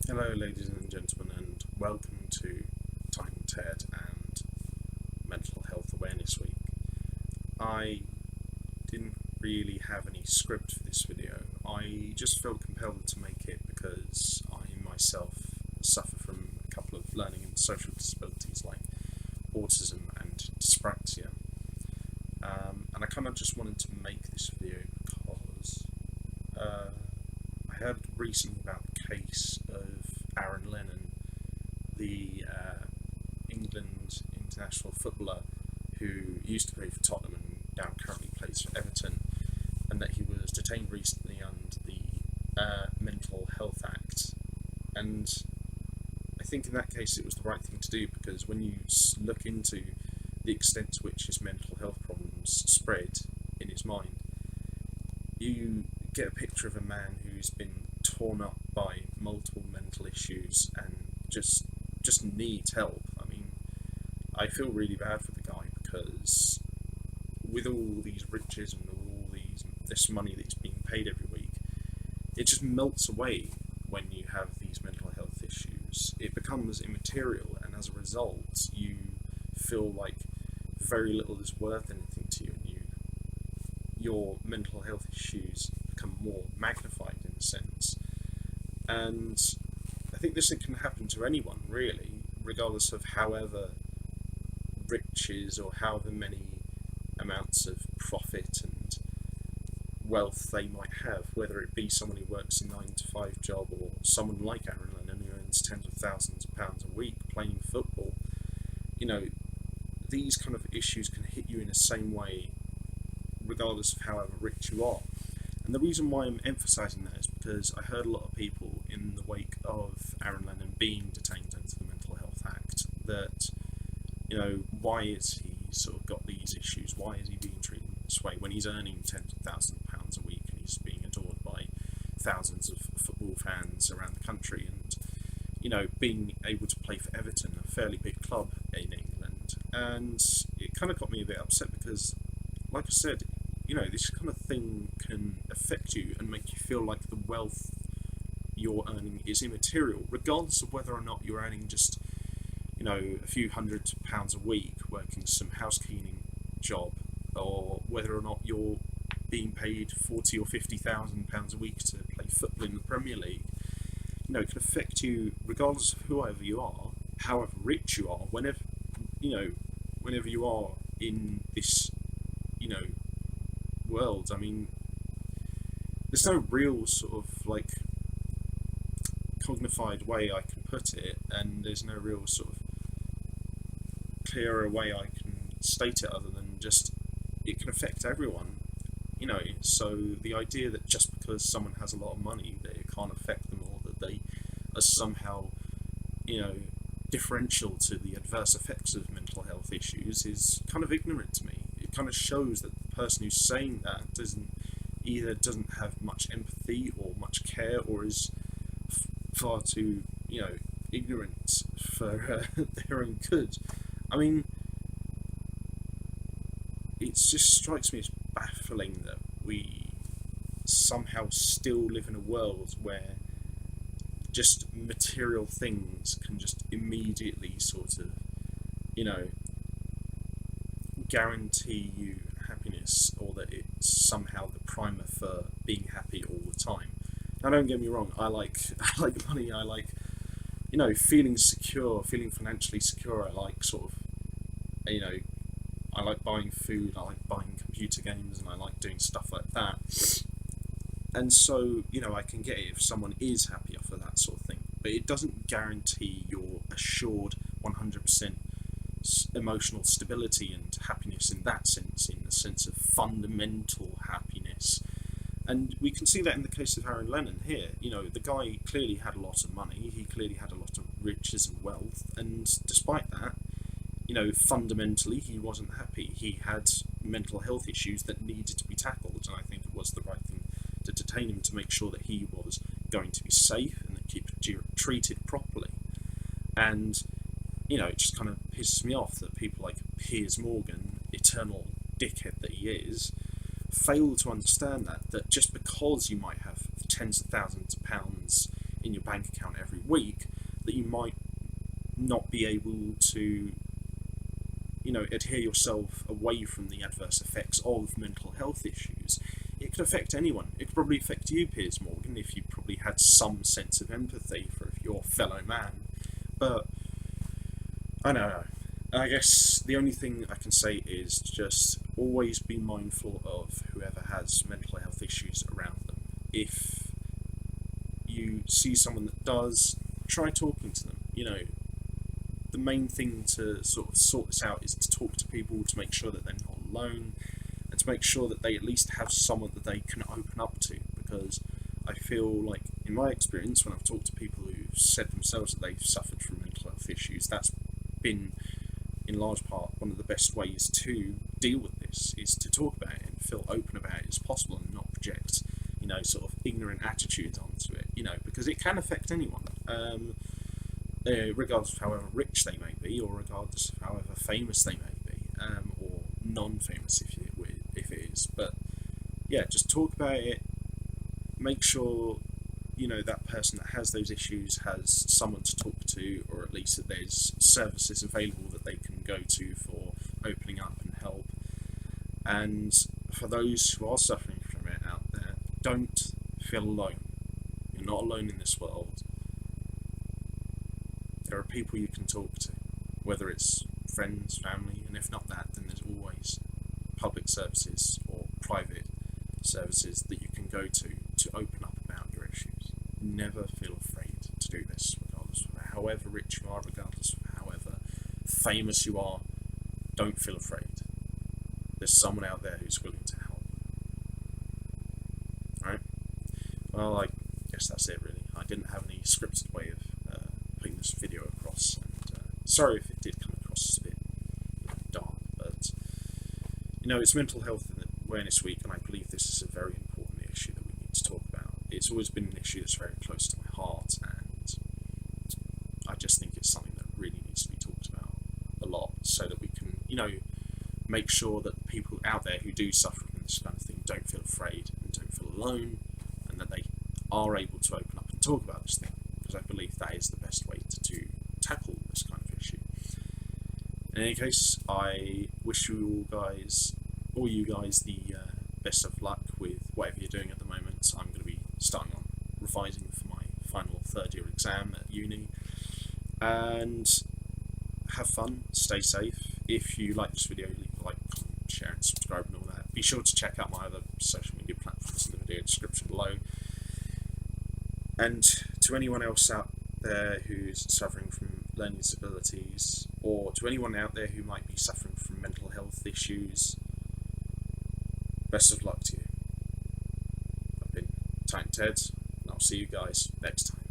Hello, ladies and gentlemen, and welcome to Time TED and Mental Health Awareness Week. I didn't really have any script for this video. I just felt compelled to make it because I myself suffer from a couple of learning and social disabilities like autism and dyspraxia. And I kind of just wanted to make this video because I heard recently about the case of Aaron Lennon, the England international footballer who used to play for Tottenham and now currently plays for Everton, and that he was detained recently under the Mental Health Act. And I think in that case it was the right thing to do, because when you look into the extent to which his mental health problems spread in his mind, you get a picture of a man who's been torn up by multiple mental issues and just needs help. I mean, I feel really bad for the guy, because with all these riches and all this money that's being paid every week, it just melts away when you have these mental health issues. It becomes immaterial, and as a result, you feel like very little is worth anything to you, and your mental health issues become more magnified in a sense. And I think this can happen to anyone, really, regardless of however riches or however many amounts of profit and wealth they might have, whether it be someone who works a 9-to-5 job or someone like Aaron Lennon who earns tens of thousands of pounds a week playing football. You know, these kind of issues can hit you in the same way regardless of however rich you are. And the reason why I'm emphasising that is because I heard a lot of people in the wake of Aaron Lennon being detained under the Mental Health Act that, you know, why is he sort of got these issues? Why is he being treated in this way when he's earning tens of thousands of pounds a week and he's being adored by thousands of football fans around the country, and, you know, being able to play for Everton, a fairly big club in England. And it kind of got me a bit upset because, like I said, you know, this kind of thing can affect you and make you feel like the wealth you're earning is immaterial, regardless of whether or not you're earning just, you know, a few £100s a week working some house cleaning job, or whether or not you're being paid £40,000 or £50,000 a week to play football in the Premier League. You know, it can affect you regardless of whoever you are, however rich you are, whenever you are in this, you know, world. I mean, there's no real sort of like cognified way I can put it, and there's no real sort of clearer way I can state it other than just it can affect everyone, you know. So the idea that just because someone has a lot of money that it can't affect them, or that they are somehow, you know, differential to the adverse effects of mental health issues is kind of ignorant to me. It kind of shows that the person who's saying that doesn't have much empathy or much care, or is far too, you know, ignorant for their own good. I mean, it just strikes me as baffling that we somehow still live in a world where just material things can just immediately sort of, you know, guarantee you happiness, or that it's somehow the primer for being happy all the time. Now, don't get me wrong, I like money, I like, you know, feeling secure, feeling financially secure. I like sort of, you know, I like buying food, I like buying computer games, and I like doing stuff like that. And so, you know, I can get it if someone is happy for that sort of thing, but it doesn't guarantee your assured 100% emotional stability and happiness in that sense, in the sense of fundamental happiness. And we can see that in the case of Aaron Lennon here. You know, the guy clearly had a lot of money, he clearly had a lot of riches and wealth, and despite that, you know, fundamentally he wasn't happy. He had mental health issues that needed to be tackled, and I think it was the right thing to detain him, to make sure that he was going to be safe and that he could be treated properly. And, you know, it just kind of pisses me off that people like Piers Morgan, eternal dickhead that he is, fail to understand that just because you might have tens of thousands of pounds in your bank account every week, that you might not be able to, adhere yourself away from the adverse effects of mental health issues. It could affect anyone. It could probably affect you, Piers Morgan, if you probably had some sense of empathy for your fellow man. But I don't know. I guess the only thing I can say is just always be mindful of whoever has mental health issues around them. If you see someone that does, try talking to them. The main thing to sort of sort this out is to talk to people, to make sure that they're not alone, and to make sure that they at least have someone that they can open up to. Because I feel like, in my experience, when I've talked to people who've said themselves that they've suffered from mental health issues, that's been, in large part, one of the best ways to deal with this, is to talk about it and feel open about it as possible and not project, sort of ignorant attitudes onto it, because it can affect anyone. Regardless of however rich they may be, or regardless of however famous they may be, or non-famous if it is. But yeah, just talk about it. Make sure that person that has those issues has someone to talk to, or at least that there's services available that they can go to for opening up and help. And for those who are suffering from it out there, don't feel alone. You're not alone in this world. There are people you can talk to, whether it's friends, family, and if not that, then there's always public services or private services that you can go to open up about your issues. Never feel afraid to do this, regardless of however rich you are, regardless of however famous you are. Don't feel afraid. There's someone out there who's willing to help. Alright? Well, I guess that's it really. I didn't have any scripted way of putting this video across, and sorry if it did come across as a bit dark, but it's Mental Health Awareness Week, and I believe this is a very important issue that we need to talk about. It's always been an issue that's very close to my heart, and I just think it's something that really needs to be talked about a lot, so that we can, make sure that people out there who do suffer from this kind of thing don't feel afraid and don't feel alone, and that they are able to open up and talk about this thing, because I believe that is the best way to tackle this kind of issue. In any case, I wish you guys, the best of luck with whatever you're doing at the moment. I'm going to be starting on revising for my final third year exam at uni, and have fun, stay safe. If you like this video, leave a like, comment, share and subscribe and all that. Be sure to check out my other social media platforms in the video description below. And to anyone else out there who's suffering from learning disabilities, or to anyone out there who might be suffering from mental health issues, best of luck to you. I've been Titan Ted, and I'll see you guys next time.